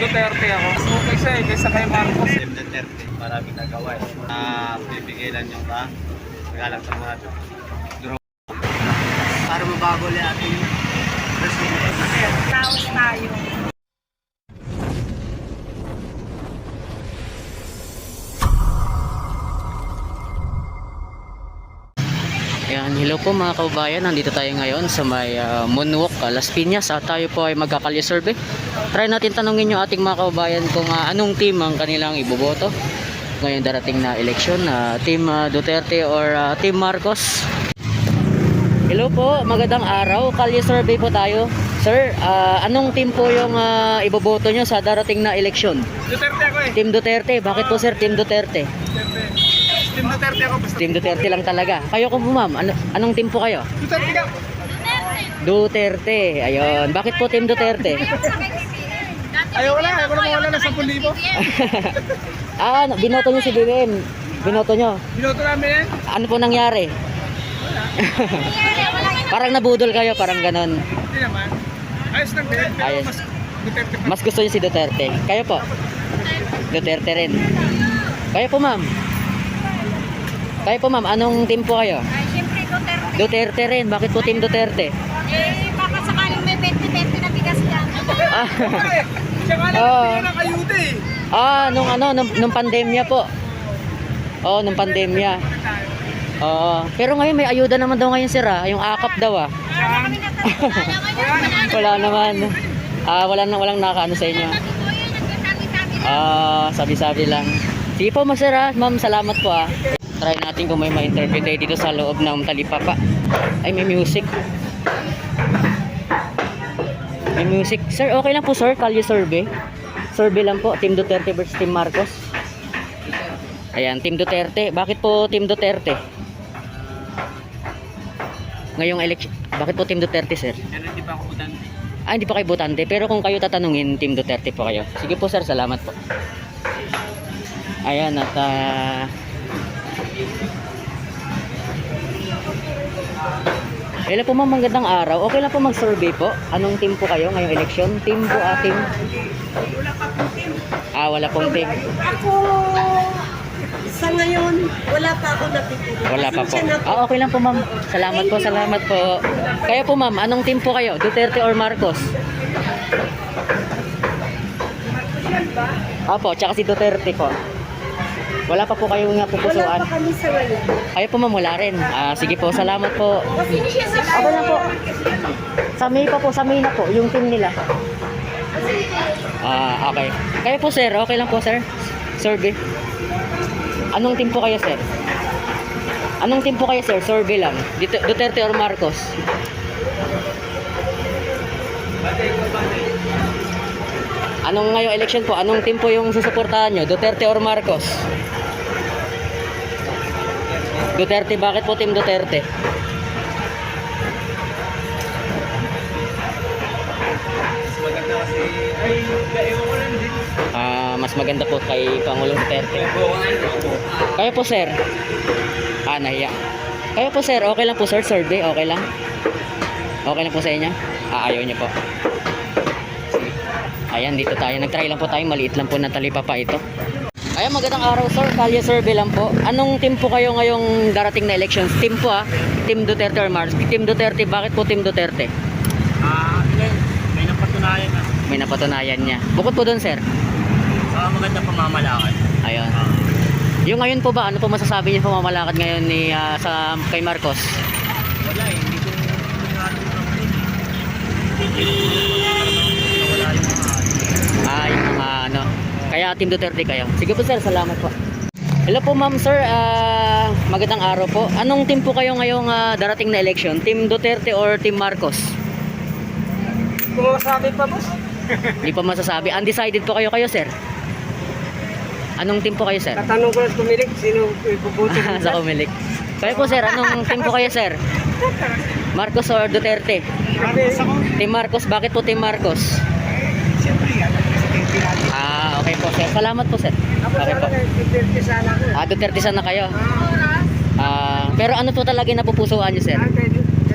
Duterte ako. Mas okay siya eh, kaysa kay Marcos. Team Duterte, maraming nagawa eh. Bibigay lang yung magalang sa mga para mabago ulit ating president. Taos tayo. Ayan, hello po mga kababayan, nandito tayo ngayon sa may Moonwalk, Las Piñas at tayo po ay magkakalye survey. Try natin tanungin yung ating mga kababayan kung anong team ang kanilang iboboto ngayon darating na eleksyon, Team Duterte or Team Marcos. Hello po, magandang araw, kalye survey po tayo. Sir, anong team po yung iboboto nyo sa darating na eleksyon? Duterte ako eh. Team Duterte, bakit po sir Team Duterte? Team Duterte ako. Basta Team Duterte lang talaga. Kayo po ma'am, anong team po kayo? Duterte ka. Duterte, ayun. Bakit po Team Duterte? Ayaw ko na mawala ng 10,000. Binoto nyo si BBM. Binoto nyo. Binoto namin yan. Ano po nangyari? Parang nabudol kayo, parang ganon. Hindi naman. Ayos lang din. Pero Ayos. mas Duterte pa. Mas gusto nyo si Duterte. Kayo po? Duterte rin. Kayo po ma'am? Kayo po ma'am, anong team po kayo? Ay, siyempre Duterte. Duterte rin. Bakit po Team Duterte? Baka sakaling may 20-20 na bigas dyan. Okay. Siya nga lang Oo. hindi na kayute eh. Nung pandemya po. Oo, nung pandemya. Oo. Pero ngayon may ayuda naman daw ngayon sir yung akap daw Wala kami na Wala naman. Walang nakaano sa inyo. Sabi-sabi lang. Sige po sir ma'am, salamat po Try natin kung may ma-interview tayo dito sa loob ng Talipapa. Ay, may music. May music. Sir, okay lang po sir, kalye survey. Survey lang po, Team Duterte versus Team Marcos. Ayan, Team Duterte. Bakit po Team Duterte? Ngayong election, bakit po Team Duterte sir? Pero hindi pa ako butante. Hindi pa kayo botante, pero kung kayo tatanungin, Team Duterte po kayo. Sige po sir, salamat po. Ayan, at hello po ma'am, magandang araw. Okay lang po mag-survey po. Anong team po kayo ngayong eleksyon? Team po team? Wala pong team. Ako, sa ngayon, wala pa ako napipili. Wala pa po. Pasensya na po. Okay lang po ma'am. Salamat po, salamat po. Kayo po ma'am, anong team po kayo? Duterte or Marcos? Opo, tsaka si Duterte po. Wala pa po kayong Wala pupusuan. pa kami sa ngayon. Kayo po ma'am, wala rin. Sige po, salamat po. Okay lang po. Sa May na po, yung team nila. Okay. Kayo po sir, okay lang po sir? Survey. Anong team po kayo sir? Anong team po kayo sir? Survey lang. Duterte or Marcos? Anong ngayong election po? Anong team po yung susuportahan nyo? Duterte or Marcos? Duterte, bakit po Team Duterte? Maganda kasi, ewan ko lang din. Mas maganda po kay Pangulong Duterte. Kayo po sir? Nahiya. Kayo po sir, okay lang po sir, survey, okay lang? Okay lang po sa inyo? Ayaw niyo po. Sige. Ayan, dito tayo. Nag-try lang po tayo, maliit lang po na talipapa ito. Ayan, magandang araw sir, kalye survey lang po. Anong team po kayo ngayong darating na elections? Team po Team Duterte or Marcos? Team Duterte, bakit po Team Duterte? May napatunayan na. May napatunayan niya. Bukod po doon sir? Maganda pamamalakad. Ayun. Yung ngayon po ba, ano po masasabi niyo pamamalakad ngayon ni kay Marcos? Wala eh, hindi ko natin naman Yung mga ano. Kaya Team Duterte kayo. Sige po sir, salamat po. Hello po ma'am sir, magandang araw po. Anong team po kayo ngayong darating na election? Team Duterte or Team Marcos? Kung masabi pa boss. Hindi pa masasabi. Undecided po kayo sir? Anong team po kayo sir? Tatanong ko lang tumilik, sino ipubuto Sa kumilik. Kayo po sir, anong team po kayo sir? Marcos or Duterte? Team Marcos, bakit po Team Marcos? Siyempre, Okay po sir, salamat po sir. Okay po. Duterte sana ko. Duterte sana kayo. Pero ano po talaga yung napupusuan nyo sir?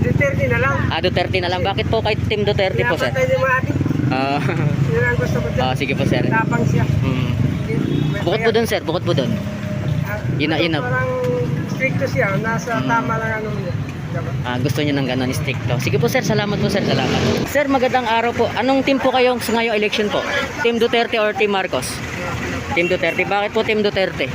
Duterte na lang. Duterte na lang. Bakit po kay Team Duterte po sir? Pinapatay yung mga ating Ah, Yun ang gusto ko dyan. sige po, sir. Tapang siya. Mm. Bukod po doon, sir. Bukod po doon. Yun na. Parang stricto siya. Nasa tama lang ano niya. Diba? Gusto niyo ng ganun stricto. Sige po, sir. Salamat po, sir. Salamat. Sir, magandang araw po. Anong team po kayo sa ngayong election po? Team Duterte or Team Marcos? Team Duterte. Bakit po Team Duterte?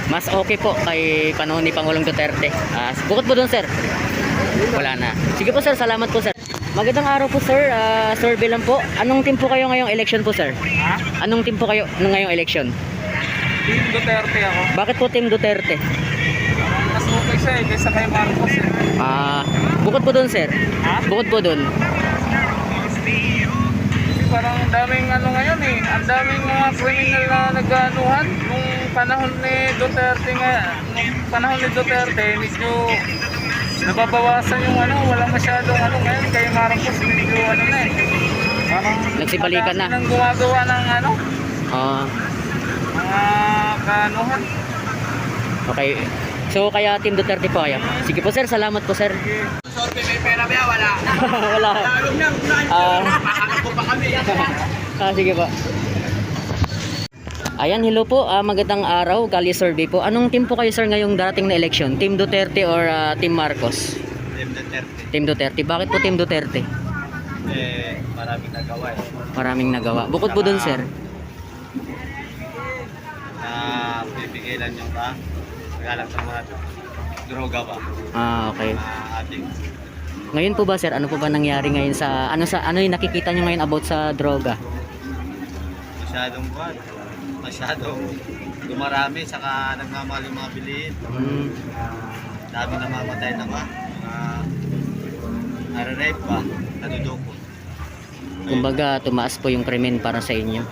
Mas okay po kay panahon ni Pangulong Duterte. Bukod po doon, sir. Wala na. Sige po, sir. Salamat po, sir. Magandang araw po, sir. Survey lang po. Anong team po kayo ngayong election po, sir? Anong team po kayo ngayong election? Team Duterte ako. Bakit po Team Duterte? Mas okay siya eh, kaysa kay Marcos eh. Bukod po doon, sir. Bukod po doon. Kasi parang ang daming ano ngayon eh. Ang daming mga criminal na nag-anuhan. Nung panahon ni Duterte nga, nung panahon ni Duterte, medyo nababawasan yung ano, wala masyadong ano ngayon. Kay Marcos, medyo ano na eh. Parang Nagsibalikan na. madami nang gumagawa ng ano, Ah, mga kaanuhan. okay. So, kaya Team Duterte po kayo. Sige po, sir. Salamat po, sir. Sorry, may pera ba? Wala. Wala. Makakabo pa kami. Sige po. Ayan, hello po. Magandang araw. Kali survey po. Anong team po kayo, sir, ngayong darating na election? Team Duterte or Team Marcos? Team Duterte. Team Duterte. Bakit po Team Duterte? Maraming nagawa eh. Maraming nagawa. Bukod po dun, sir. Na bibigay lang yung paggalang sa mga droga ba? Okay. Ating Ngayon po ba, sir, ano po ba nangyari ngayon ano yung nakikita nyo ngayon about sa droga? masyadong dumarami, saka nagmamahal yung mga bilihin. Dami namamatay na ba? Nare-rape ba? Nadudukot. Kumbaga, tumaas po yung krimen para sa inyo.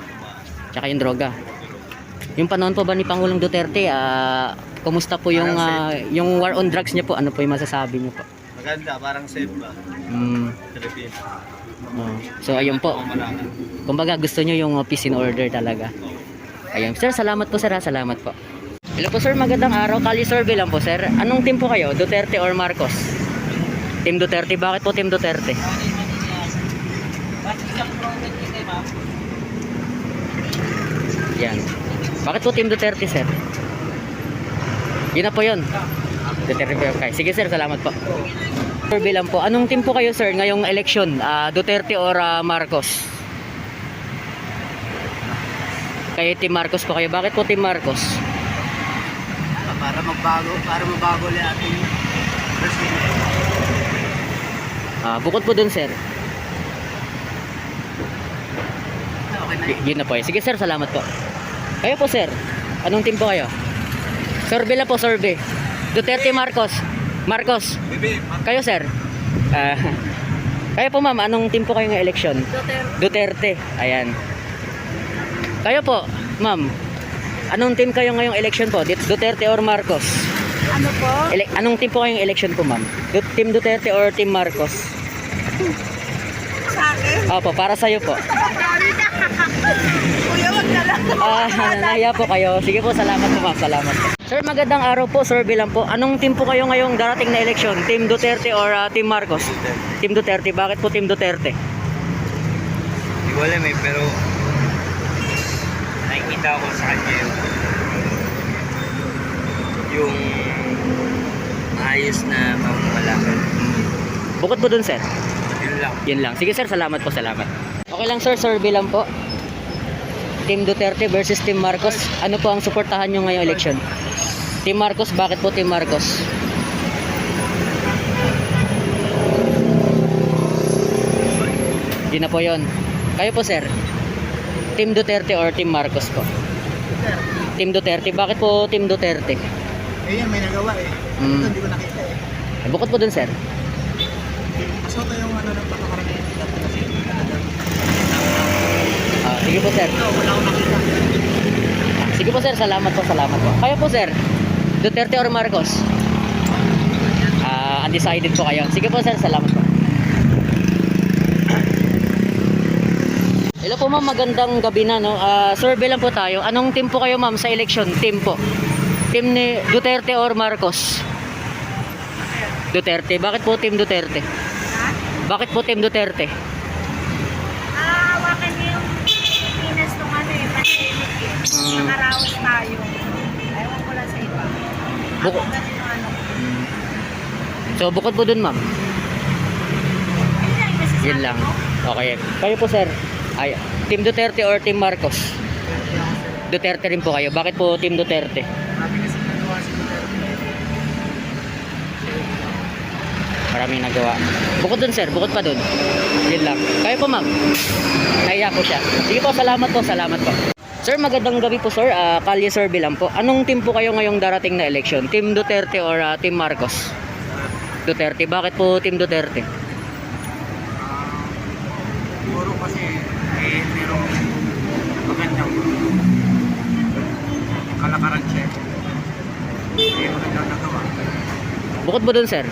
Tsaka yung droga. Yung panahon po ba ni Pangulong Duterte, kumusta po yung war on drugs niya po? Ano po yung masasabi niyo po? Maganda, parang safe ba? Philippines. So ayun po. Kumbaga gusto niyo yung peace and order talaga. Ayun. Sir, salamat po, sir. Salamat po. Hello po, sir. Magandang araw. Kali survey lang po, sir. Anong team po kayo? Duterte or Marcos? Team Duterte. Bakit po Team Duterte? Yan. Bakit po Team Duterte, sir? Yun na po yun. Duterte po. Okay. Sige, sir. Salamat po. Survey lang po. Anong team po kayo, sir, ngayong election? Duterte or Marcos? Kay Team Marcos po kayo. Bakit po Team Marcos? Para mabago ulit ating president. Bukod po dun, sir. Yun na po. Sige, sir. Salamat po. Kayo po, sir. Anong team po kayo? Survey lang po, survey. Duterte, Marcos. Marcos. Kayo, sir. Kayo po, ma'am. Anong team po kayo ng election? Duterte. Ayan. Kayo po, ma'am. Anong team kayo ngayong election po? Duterte or Marcos? Ano po? Anong team po kayong election po, ma'am? Team Duterte or Team Marcos? Sa akin? Opo, para sa'yo po. Kuya, wag na lang. Nahiya po kayo. Sige po, salamat po, ma'am. Salamat po. Sir, magandang araw po. Survey lang po. Anong team po kayo ngayong darating na election? Team Duterte or Team Marcos? Team Duterte. Bakit po Team Duterte? Hindi ko alam eh, pero nakikita ko sa kanya yung maayos na pamamalakad. Bukod po dun, sir. Yun lang. Yun lang. Sige, sir. Salamat po. Salamat. Okay lang, sir. Survey lang po. Team Duterte versus Team Marcos. Ano po ang suportahan nyo ngayong election? Team Marcos. Bakit po Team Marcos? Yun na po yun. Kayo po, sir. Team Duterte or Team Marcos po? Team Duterte. Bakit po Team Duterte? Yan, may nagawa eh. Ito hindi ko nakita eh. Bukod po dun, sir. Masota yung ano ng pagkakarami. Sige po, sir. Wala akong nakita. Sige po, sir. Salamat po. Salamat po. Kayo po, sir. Duterte or Marcos? Undecided po kayo. Sige po, sir. Salamat po. Hello po ma'am, magandang gabi na no. Survey lang po tayo. Anong team po kayo ma'am sa election? Team po. Team ni Duterte or Marcos? Duterte. Bakit po team Duterte? Ha? Bakit po team Duterte? Hawakan niyo yung Pilipinas nung ano eh, pandemic eh. Nakaraos tayo. Ewan ko lang sa iba. Ako Buko- ganun yung ano. So bukod po dun ma'am. Yun lang yung masasabi Yun lang. ko. Okay. Kayo po sir. Ay, team Duterte or team Marcos? Duterte rin po kayo. Bakit po team Duterte? Maraming nagawa. Bukod dun sir, bukod pa dun. Yun lang. Kayo po ma'am. Naiya po siya. Sige po, salamat po, salamat po. Sir, magandang gabi po sir. Kalye survey lang po. Anong team po kayo ngayong darating na election? Team Duterte or team Marcos? Duterte. Bakit po team Duterte? Siguro kasi merong magandang kalakaran siya. May magandang nagawa. Bukod po dun sir.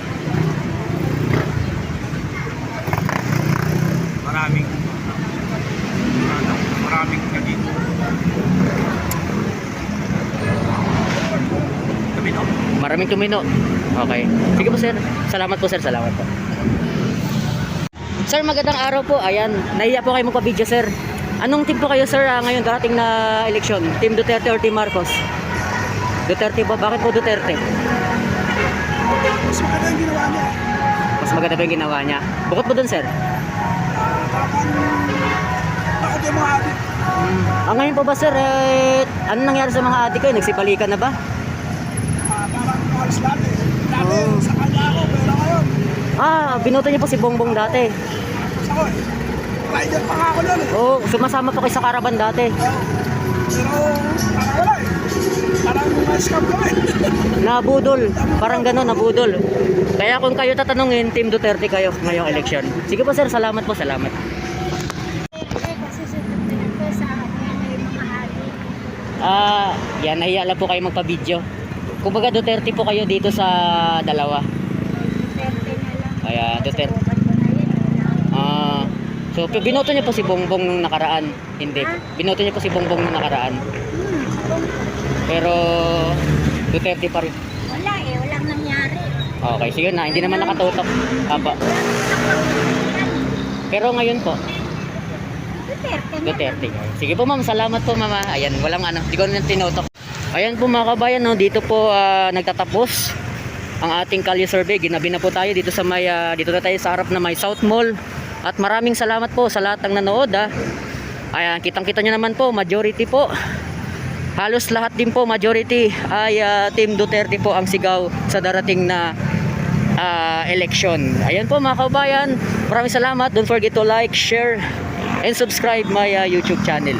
Maraming naging tumino. Maraming tumino. Okay. Sige po sir. Salamat po sir. Salamat po. Sir, magandang araw po. Ayan, nahiya po kayo magpa-video sir. Anong team po kayo sir ngayon darating na eleksyon? Team Duterte or Team Marcos? Duterte po. Bakit po Duterte? Mas maganda yung ginawa niya. Mas maganda pa yung ginawa niya. Bukod po dun sir. Bakit yung mga adik? Ngayon po ba sir, ano nangyari sa mga adik kayo? Nagsipalikan na ba? Parang halos lahat eh. Dati sa kanya ako, pero ngayon, Binoto niyo po si Bongbong dati. ako eh. Rider pa nga ako nun eh. Oo, sumasama po kayo sa Caravan dati. Pero parang wala eh. Parang ma-scam kami. Nabudol. Parang gano'n, nabudol. Kaya kung kayo tatanungin, Team Duterte kayo ngayong election. Sige po sir, salamat po, salamat. Kasi sa Duterte sa akin may mga adik. Yan, nahiya lang po kayo magpa-video. Kumbaga Duterte po kayo dito sa dalawa. Duterte na lang. Kaya Duterte. Subukan ko na yun. So, binoto niyo po si Bongbong nung nakaraan. Hindi. Binoto niyo po si Bongbong nung nakaraan. Pero Duterte pa rin. Wala eh, walang nangyari. Okay, sige na. Hindi naman nakatutok. Aba. Pero ngayon po, Duterte na. Duterte. Sige po ma'am, salamat po mama. Ayan, walang ano, di ko na tinutok. Ayan po mga kabayan, no, dito po nagtatapos ang ating kalye survey. Ginabi na po tayo dito sa may, dito na tayo sa harap na may South Mall. At maraming salamat po sa lahat ng nanood. Ayan, kitang-kita nyo naman po, majority po. Halos lahat din po, majority ay Team Duterte po ang sigaw sa darating na election. Ayan po mga kabayan, maraming salamat. Don't forget to like, share, and subscribe my YouTube channel.